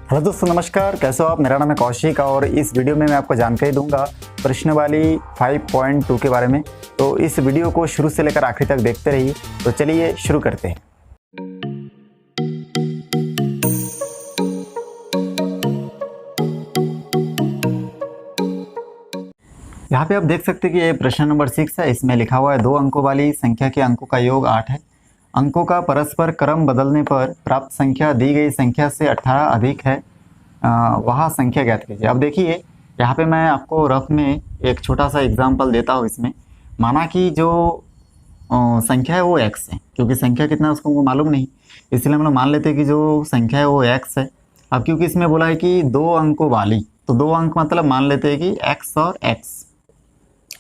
Hello दोस्तों, नमस्कार। कैसे हो आप? मेरा नाम है कौशिक और इस वीडियो में मैं आपको जानकारी दूंगा प्रश्नवाली 5.2 के बारे में। तो इस वीडियो को शुरू से लेकर आखिरी तक देखते रहिए। तो चलिए शुरू करते हैं। यहाँ पे आप देख सकते हैं कि ये प्रश्न नंबर 6 है। इसमें लिखा हुआ है 2 अंकों वाली संख्या के अंकों का योग 8 है। अंकों का परस्पर क्रम बदलने पर प्राप्त संख्या दी गई संख्या से 18 अधिक है। वह संख्या ज्ञात कीजिए। अब देखिए, यहाँ पे मैं आपको रफ में एक छोटा सा एग्जाम्पल देता हूँ। इसमें माना कि जो संख्या है वो x है, क्योंकि संख्या कितना है उसको मालूम नहीं, इसलिए हम लोग मान लेते हैं कि जो संख्या है वो x है। अब क्योंकि इसमें बोला है कि 2 अंकों वाली, तो 2 अंक मतलब मान लेते हैं कि x और x।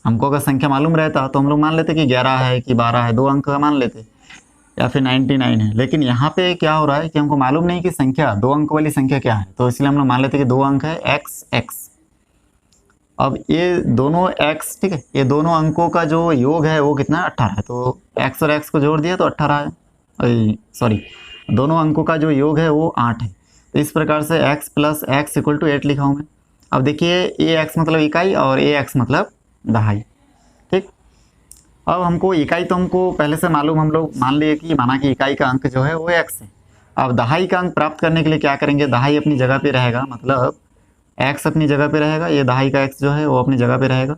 हमको अगर संख्या मालूम रहता तो हम लोग मान लेते कि 11 है कि 12 है, 2 अंक का मान लेते, या फिर 99 है। लेकिन यहाँ पे क्या हो रहा है कि हमको मालूम नहीं कि संख्या 2 अंक वाली संख्या क्या है, तो इसलिए हम लोग मान लेते कि 2 अंक है x। अब ये दोनों x, ठीक है, ये दोनों अंकों का जो योग है वो कितना 18 है। तो x और x को जोड़ दिया तो 18 है। सॉरी, दोनों अंकों का जो योग है वो 8 है। तो इस प्रकार से x + x = 8 लिखा हूँ मैं। अब देखिए, ax मतलब इकाई और ax मतलब दहाई। ठीक, अब हमको इकाई तो हमको पहले से मालूम, हम लोग मान लिए कि माना कि इकाई का अंक जो है वो x है। अब दहाई का अंक प्राप्त करने के लिए क्या करेंगे, दहाई अपनी जगह पे रहेगा, मतलब x अपनी जगह पे रहेगा, ये दहाई का x जो है वो अपनी जगह पे रहेगा।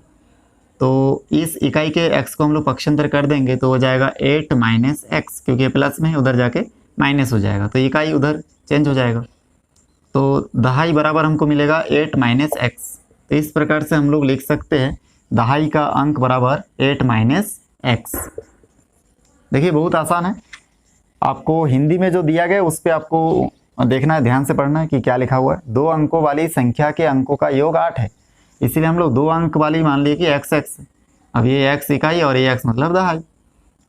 तो इस इकाई के x को हम लोग पक्षांतर कर देंगे तो हो जाएगा 8 - x, क्योंकि प्लस में उधर जाके माइनस हो जाएगा, तो इकाई उधर चेंज हो जाएगा। तो दहाई बराबर हमको मिलेगा 8 - x। तो इस प्रकार से हम लोग लिख सकते हैं दहाई का अंक बराबर 8 - x। देखिए, बहुत आसान है। आपको हिंदी में जो दिया गया उस पर आपको देखना है, ध्यान से पढ़ना है कि क्या लिखा हुआ है। 2 अंकों वाली संख्या के अंकों का योग 8 है, इसीलिए हम लोग 2 अंक वाली मान लिए कि x। अब ये x इकाई और ये x मतलब दहाई।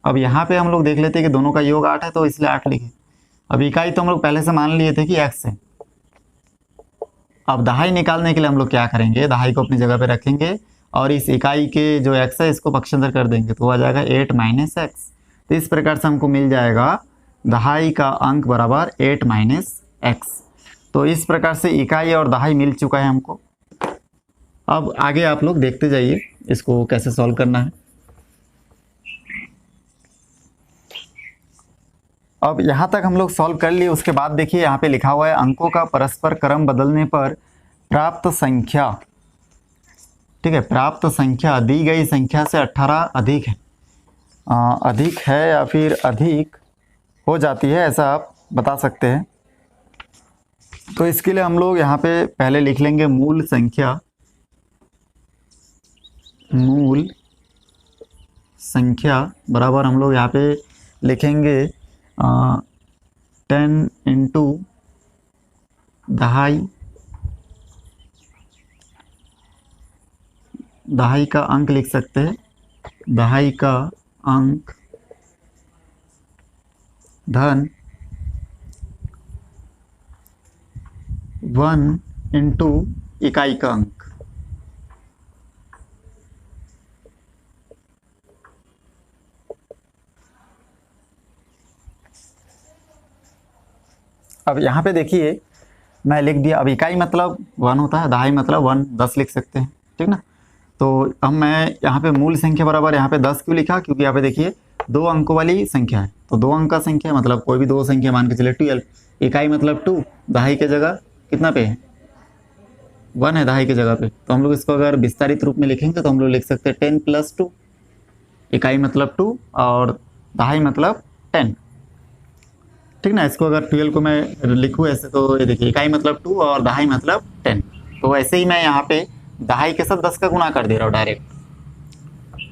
अब यहाँ पे हम लोग देख लेते हैं कि दोनों का योग 8 है, तो इसलिए 8 लिखे। अब इकाई तो हम लोग पहले से मान लिए थे कि x है। अब दहाई निकालने के लिए हम लोग क्या करेंगे, दहाई को अपनी जगह पे रखेंगे और इस इकाई के जो x है इसको पक्षांतर कर देंगे, तो आ जाएगा 8 - x। तो इस प्रकार से हमको मिल जाएगा दहाई का अंक बराबर 8 - x। तो इस प्रकार से इकाई और दहाई मिल चुका है हमको। अब आगे आप लोग देखते जाइए इसको कैसे सॉल्व करना है। अब यहाँ तक हम लोग सॉल्व कर लिए। उसके बाद देखिए, यहाँ पे लिखा हुआ है अंकों का परस्पर क्रम बदलने पर प्राप्त संख्या, ठीक है, प्राप्त संख्या दी गई संख्या से 18 अधिक है। अधिक है या फिर अधिक हो जाती है, ऐसा आप बता सकते हैं। तो इसके लिए हम लोग यहाँ पे पहले लिख लेंगे मूल संख्या। मूल संख्या बराबर हम लोग यहाँ पे लिखेंगे 10 × दहाई। दहाई का अंक लिख सकते हैं, दहाई का अंक धन 1 × इकाई का अंक। अब यहाँ पे देखिए मैं लिख दिया। अब इकाई मतलब 1 होता है, दहाई मतलब 1, 10 लिख सकते हैं, ठीक ना। तो अब मैं यहाँ पे मूल संख्या बराबर यहाँ पे 10 क्यों लिखा, क्योंकि यहाँ पे देखिए 2 अंकों वाली संख्या है, तो 2 अंक का संख्या मतलब कोई भी 2 संख्या मान के चले 12। इकाई मतलब 2, दहाई के जगह कितना पे है, 1 है दहाई की जगह पे। तो हम लोग इसको अगर विस्तारित रूप में लिखेंगे तो हम लोग लिख सकते हैं 10 + 2। इकाई मतलब 2 और दहाई मतलब 10, ठीक ना। इसको अगर 12 को मैं लिखूँ ऐसे, तो ये देखिए इकाई मतलब 2 और दहाई मतलब 10। तो ऐसे ही मैं यहाँ पे दहाई के साथ 10 का गुणा कर दे रहा हूँ डायरेक्ट।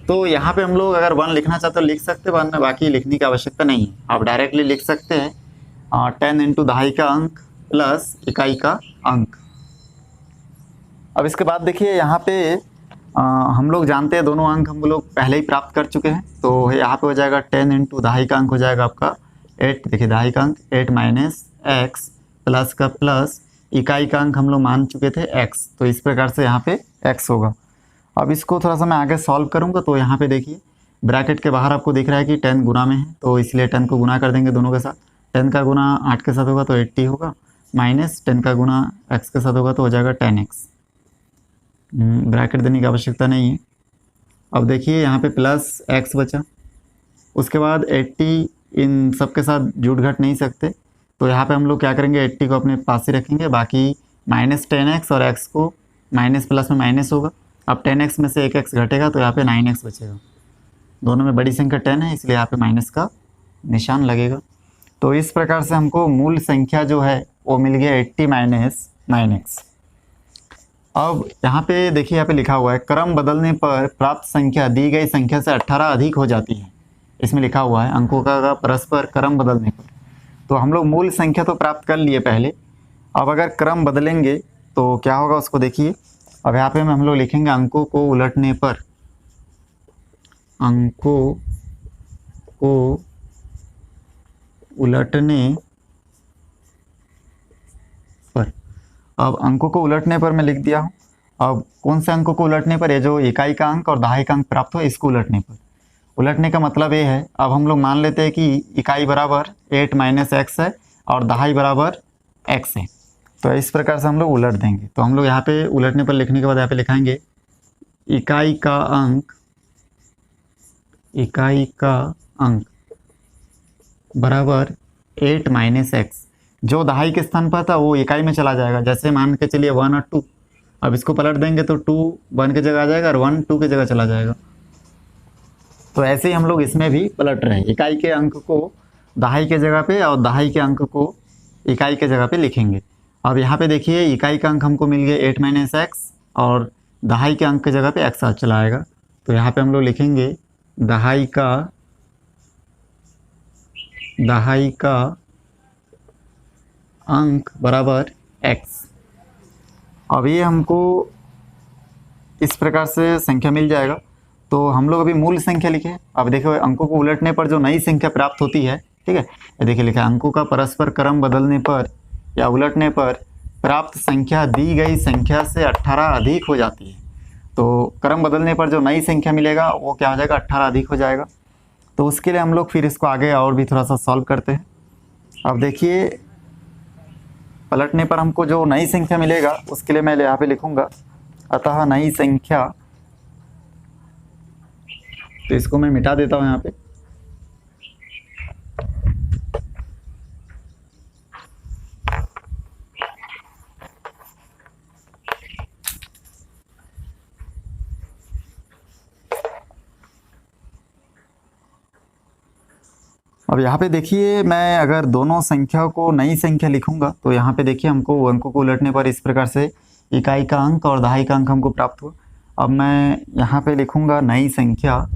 तो यहाँ पे हम लोग अगर 1 लिखना चाहते तो लिख सकते हैं 1 में, बाकी लिखने की आवश्यकता नहीं है। आप डायरेक्टली लिख सकते हैं 10 × दहाई का अंक प्लस इकाई का अंक। अब इसके बाद देखिए यहाँ पे हम लोग जानते हैं दोनों अंक हम लोग पहले ही प्राप्त कर चुके हैं। तो यहाँ पे हो जाएगा 10 × दहाई का अंक हो जाएगा आपका 8। देखिए दहाई का अंक 8 - x प्लस का प्लस इकाई का अंक हम लोग मान चुके थे x, तो इस प्रकार से यहाँ पे x होगा। अब इसको थोड़ा सा मैं आगे सॉल्व करूँगा। तो यहाँ पे देखिए ब्रैकेट के बाहर आपको दिख रहा है कि 10 गुना में है, तो इसलिए 10 को गुना कर देंगे दोनों के साथ। 10 का गुना 8 के साथ होगा तो 80 होगा। माइनस 10 का गुना x के साथ होगा तो हो जाएगा 10x। ब्रैकेट देने की आवश्यकता नहीं है। अब देखिए यहाँ पे प्लस x बचा, उसके बाद 80 इन सब के साथ जुट घट नहीं सकते, तो यहाँ पे हम लोग क्या करेंगे, 80 को अपने पास ही रखेंगे, बाकी माइनस 10x और x को माइनस प्लस में माइनस होगा। अब 10x में से एक x घटेगा तो यहाँ पे 9x बचेगा। दोनों में बड़ी संख्या 10 है इसलिए यहाँ पे माइनस का निशान लगेगा। तो इस प्रकार से हमको मूल संख्या जो है वो मिल गया 80 माइनस 9x। अब यहाँ पे देखिए, यहाँ पे लिखा हुआ है क्रम बदलने पर प्राप्त संख्या दी गई संख्या से 18 अधिक हो जाती है। इसमें लिखा हुआ है अंकों का परस्पर क्रम बदलने पर। तो हम लोग मूल संख्या तो प्राप्त कर लिए पहले, अब अगर क्रम बदलेंगे तो क्या होगा उसको देखिए। अब यहाँ पे हम लोग लिखेंगे अंकों को उलटने पर, अंकों को उलटने पर। अब अंकों को उलटने पर मैं लिख दिया हूँ। अब कौन से अंकों को उलटने पर? ये जो इकाई का अंक और दहाई का अंक प्राप्त हो इसको उलटने पर। उलटने का मतलब ये है, अब हम लोग मान लेते हैं कि इकाई बराबर 8 माइनस एक्स है और दहाई बराबर x है, तो इस प्रकार से हम लोग उलट देंगे। तो हम लोग यहाँ पे उलटने पर लिखने के बाद यहाँ पे लिखाएंगे इकाई का अंक बराबर 8 माइनस एक्स। जो दहाई के स्थान पर था वो इकाई में चला जाएगा, जैसे मान के चलिए 1 और 2। अब इसको पलट देंगे तो 2 1 की जगह आ जाएगा और 1 2 की जगह चला जाएगा। तो ऐसे ही हम लोग इसमें भी पलट रहे हैं, इकाई के अंक को दहाई के जगह पे और दहाई के अंक को इकाई के जगह पे लिखेंगे। अब यहाँ पे देखिए इकाई का अंक हमको मिल गया 8 माइनस एक्स और दहाई के अंक की जगह पे x चला आएगा। तो यहाँ पे हम लोग लिखेंगे दहाई का अंक बराबर x। अब ये हमको इस प्रकार से संख्या मिल जाएगा। तो हम लोग अभी मूल संख्या लिखे। अब देखो अंकों को उलटने पर जो नई संख्या प्राप्त होती है, ठीक है, ये देखिए लिखा है अंकों का परस्पर क्रम बदलने पर या उलटने पर प्राप्त संख्या दी गई संख्या से 18 अधिक हो जाती है। तो क्रम बदलने पर जो नई संख्या मिलेगा वो क्या हो जाएगा, 18 अधिक हो जाएगा। तो उसके लिए हम लोग फिर इसको आगे और भी थोड़ा सा सॉल्व करते हैं। अब देखिए पलटने पर हमको जो नई संख्या मिलेगा उसके लिए मैं यहाँ पे लिखूंगा अतः नई संख्या। तो इसको मैं मिटा देता हूँ यहाँ पे। अब यहाँ पे देखिए मैं अगर दोनों संख्या को नई संख्या लिखूंगा तो यहाँ पे देखिए हमको अंकों को उलटने पर इस प्रकार से इकाई का अंक और दहाई का अंक हमको प्राप्त हुआ। अब मैं यहाँ पे लिखूंगा नई संख्या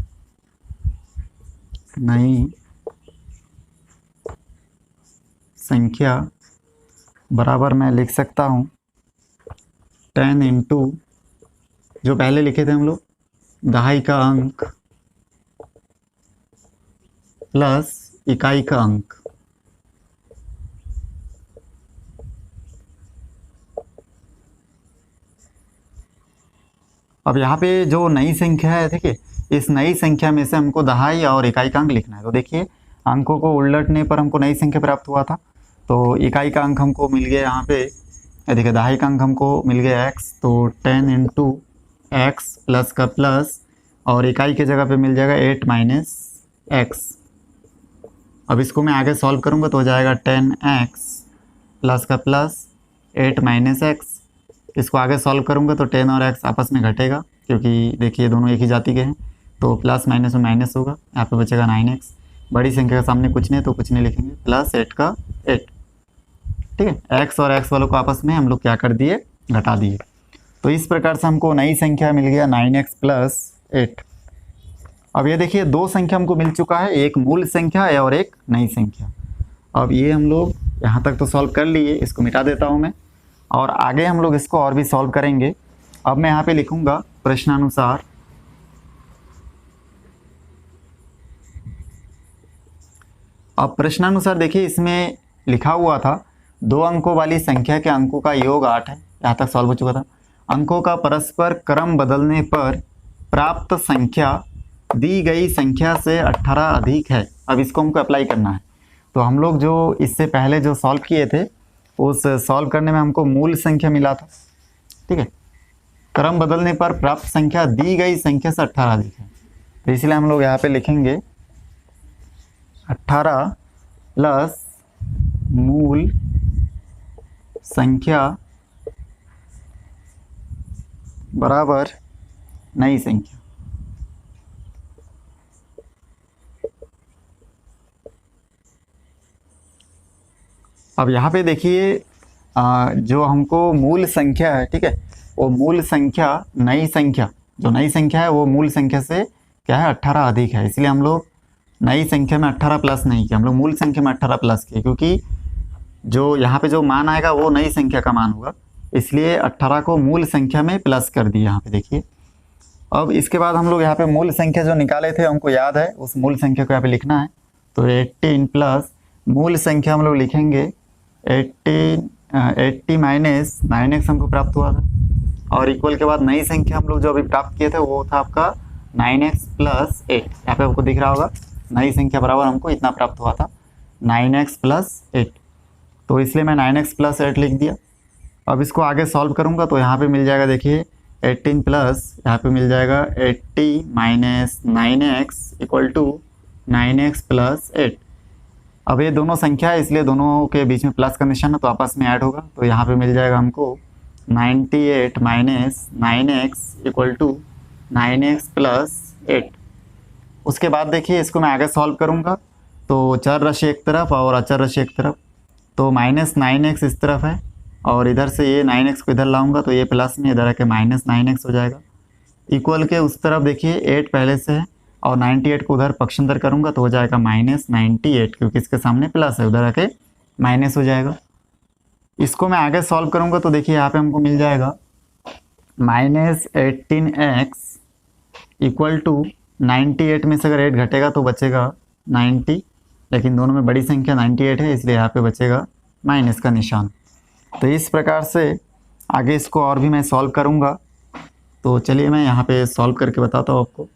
बराबर मैं लिख सकता हूँ 10 इंटू जो पहले लिखे थे हम लोग दहाई का अंक प्लस इकाई का अंक। अब यहाँ पे जो नई संख्या है देखिए, इस नई संख्या में से हमको दहाई और इकाई का अंक लिखना है। तो देखिए अंकों को उलटने पर हमको नई संख्या प्राप्त हुआ था, तो इकाई का अंक हमको मिल गया यहाँ पे, देखिए दहाई का अंक हमको मिल गया x, तो 10 इंटू एक्स प्लस का प्लस और इकाई के जगह पे मिल जाएगा 8 माइनस एक्स। अब इसको मैं आगे सॉल्व करूँगा तो हो जाएगा 10x प्लस का प्लस 8 माइनस एक्स। इसको आगे सॉल्व करूँगा तो 10 और x आपस में घटेगा क्योंकि देखिए दोनों एक ही जाति के हैं, तो प्लस माइनस में माइनस होगा, यहाँ पे बचेगा 9x। बड़ी संख्या के सामने कुछ नहीं तो कुछ नहीं लिखेंगे, प्लस 8 का 8, ठीक है। x और x वालों को आपस में हम लोग क्या कर दिए, घटा दिए। तो इस प्रकार से हमको नई संख्या मिल गया 9x प्लस 8। अब ये देखिए दो संख्या हमको मिल चुका है, एक मूल संख्या है और एक नई संख्या। अब ये हम लोग यहाँ तक तो सॉल्व कर लिए, इसको मिटा देता हूँ मैं और आगे हम लोग इसको और भी सॉल्व करेंगे। अब मैं यहाँ पे लिखूँगा प्रश्नानुसार अब प्रश्नानुसार देखिए इसमें लिखा हुआ था 2 अंकों वाली संख्या के अंकों का योग 8 है, यहाँ तक सॉल्व हो चुका था। अंकों का परस्पर क्रम बदलने पर प्राप्त संख्या दी गई संख्या से 18 अधिक है। अब इसको हमको अप्लाई करना है। तो हम लोग जो इससे पहले जो सॉल्व किए थे उस सॉल्व करने में हमको मूल संख्या मिला था, ठीक है। क्रम बदलने पर प्राप्त संख्या दी गई संख्या से 18 अधिक है, तो इसलिए हम लोग यहाँ पे लिखेंगे 18 प्लस मूल संख्या बराबर नई संख्या। अब यहाँ पे देखिए जो हमको मूल संख्या है, ठीक है, वो मूल संख्या नई संख्या, जो नई संख्या है वो मूल संख्या से क्या है 18 अधिक है, इसलिए हम लोग नई संख्या में 18 प्लस नहीं किया, हम लोग मूल संख्या में 18 प्लस किए, क्योंकि जो यहाँ पे जो मान आएगा वो नई संख्या का मान होगा, इसलिए 18 को मूल संख्या में प्लस कर दिया यहाँ पे देखिए। अब इसके बाद हम लोग यहाँ पे मूल संख्या जो निकाले थे हमको याद है, उस मूल संख्या को यहाँ पे लिखना है, तो 18 प्लस मूल संख्या हम लोग लिखेंगे 80 माइनस 9x हमको प्राप्त हुआ था, और इक्वल के बाद नई संख्या हम लोग जो अभी प्राप्त किए थे वो था आपका 9x प्लस 8। यहाँ पे आपको दिख रहा होगा नई संख्या बराबर हमको इतना प्राप्त हुआ था 9x प्लस 8, तो इसलिए मैं 9x प्लस 8 लिख दिया। अब इसको आगे सॉल्व करूँगा तो यहाँ पे मिल जाएगा देखिए 18 प्लस यहाँ पे मिल जाएगा 80 minus 9x equal to 9x plus 8। अब ये दोनों संख्या है इसलिए दोनों के बीच में प्लस का निशान है तो आपस में ऐड होगा, तो यहाँ पे मिल जाएगा हमको 98 minus 9x equal to 9x plus 8। उसके बाद देखिए इसको मैं आगे सॉल्व करूँगा तो चर राशि एक तरफ और अचर राशि एक तरफ, तो माइनस 9x इस तरफ है और इधर से ये 9x को इधर लाऊंगा तो ये प्लस में इधर आके माइनस 9x हो जाएगा। इक्वल के उस तरफ देखिए 8 पहले से है और 98 को उधर पक्षांतर करूंगा तो हो जाएगा माइनस 98, क्योंकि इसके सामने प्लस है उधर आके माइनस हो जाएगा। इसको मैं आगे सॉल्व करूंगा तो देखिए यहाँ पे हमको मिल जाएगा माइनस 18x इक्वल टू 98 में से अगर 8 घटेगा तो बचेगा 90, लेकिन दोनों में बड़ी संख्या 98 है इसलिए यहाँ पे बचेगा माइनस का निशान। तो इस प्रकार से आगे इसको और भी मैं सॉल्व करूंगा, तो चलिए मैं यहाँ पे सॉल्व करके बताता हूँ आपको।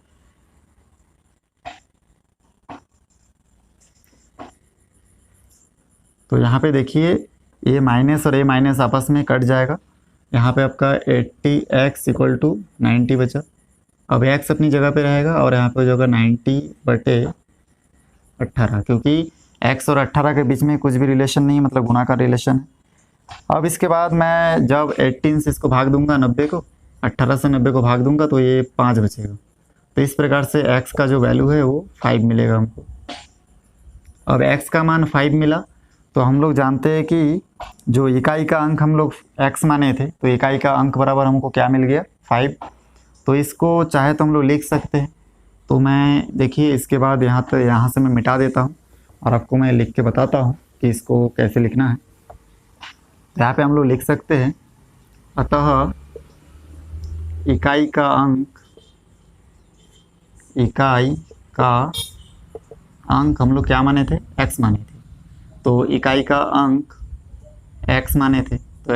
तो यहाँ पे देखिए ये माइनस और ये माइनस आपस में कट जाएगा, यहाँ पे आपका 80x इक्वल टू 90 बचा। अब x अपनी जगह पे रहेगा और यहाँ पे जो होगा 90/18, क्योंकि x और 18 के बीच में कुछ भी रिलेशन नहीं है, मतलब गुणा का रिलेशन है। अब इसके बाद मैं जब 18 से इसको भाग दूंगा 90 को, 18 से 90 को भाग दूंगा तो ये 5 बचेगा, तो इस प्रकार से x का जो वैल्यू है वो 5 मिलेगा हमको। अब x का मान 5 मिला तो हम लोग जानते हैं कि जो इकाई का अंक हम लोग x माने थे, तो इकाई का अंक बराबर हमको क्या मिल गया 5, तो इसको चाहे तो हम लोग लिख सकते हैं। तो मैं देखिए इसके बाद यहाँ से मैं मिटा देता हूँ और आपको मैं लिख के बताता हूँ कि इसको कैसे लिखना है। तो यहाँ पे हम लोग लिख सकते हैं, अतः इकाई का अंक हम लोग क्या माने थे x माने थे, तो इकाई का अंक x माने थे तो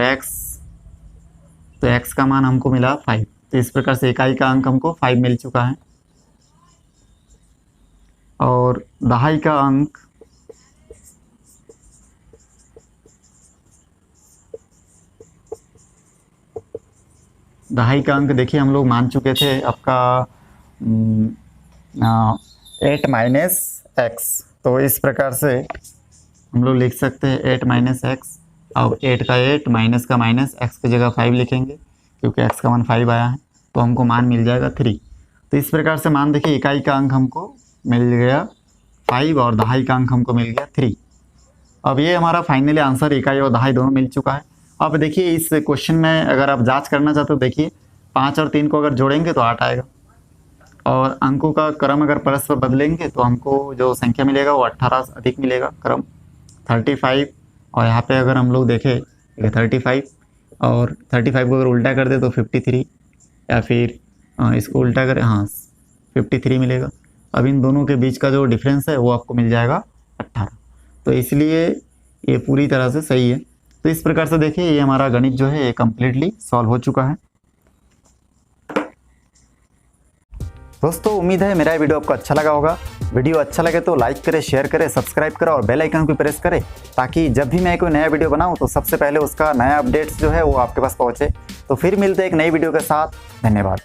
x का मान हमको मिला 5, तो इस प्रकार से इकाई का अंक हमको 5 मिल चुका है। और दहाई का अंक देखिए हम लोग मान चुके थे आपका 8 माइनस एक्स, तो इस प्रकार से हम लोग लिख सकते हैं 8 माइनस एक्स। अब 8 का 8 माइनस का माइनस, एक्स की जगह 5 लिखेंगे क्योंकि एक्स का मान 5 आया है, तो हमको मान मिल जाएगा 3। तो इस प्रकार से मान देखिए इकाई का अंक हमको मिल गया 5 और दहाई का अंक हमको मिल गया 3। अब ये हमारा फाइनली आंसर इकाई और दहाई दोनों मिल चुका है। अब देखिए इस क्वेश्चन में अगर आप जांच करना चाहते हो, देखिए 5 और 3 को अगर जोड़ेंगे तो 8 आएगा, और अंकों का क्रम अगर परस्पर बदलेंगे तो हमको जो संख्या मिलेगा वो 18 अधिक मिलेगा क्रम 35। और यहाँ पे अगर हम लोग देखें 35 और 35 को अगर उल्टा कर दे तो 53, या फिर इसको उल्टा करें 53 मिलेगा। अब इन दोनों के बीच का जो डिफरेंस है वो आपको मिल जाएगा 18, तो इसलिए ये पूरी तरह से सही है। तो इस प्रकार से देखिए ये हमारा गणित जो है ये कम्प्लीटली सॉल्व हो चुका है। दोस्तों उम्मीद है मेरा वीडियो आपको अच्छा लगा होगा। वीडियो अच्छा लगे तो लाइक करें, शेयर करें, सब्सक्राइब करें और बेल आइकन को प्रेस करें, ताकि जब भी मैं कोई नया वीडियो बनाऊं तो सबसे पहले उसका नया अपडेट्स जो है वो आपके पास पहुंचे। तो फिर मिलते हैं एक नई वीडियो के साथ। धन्यवाद।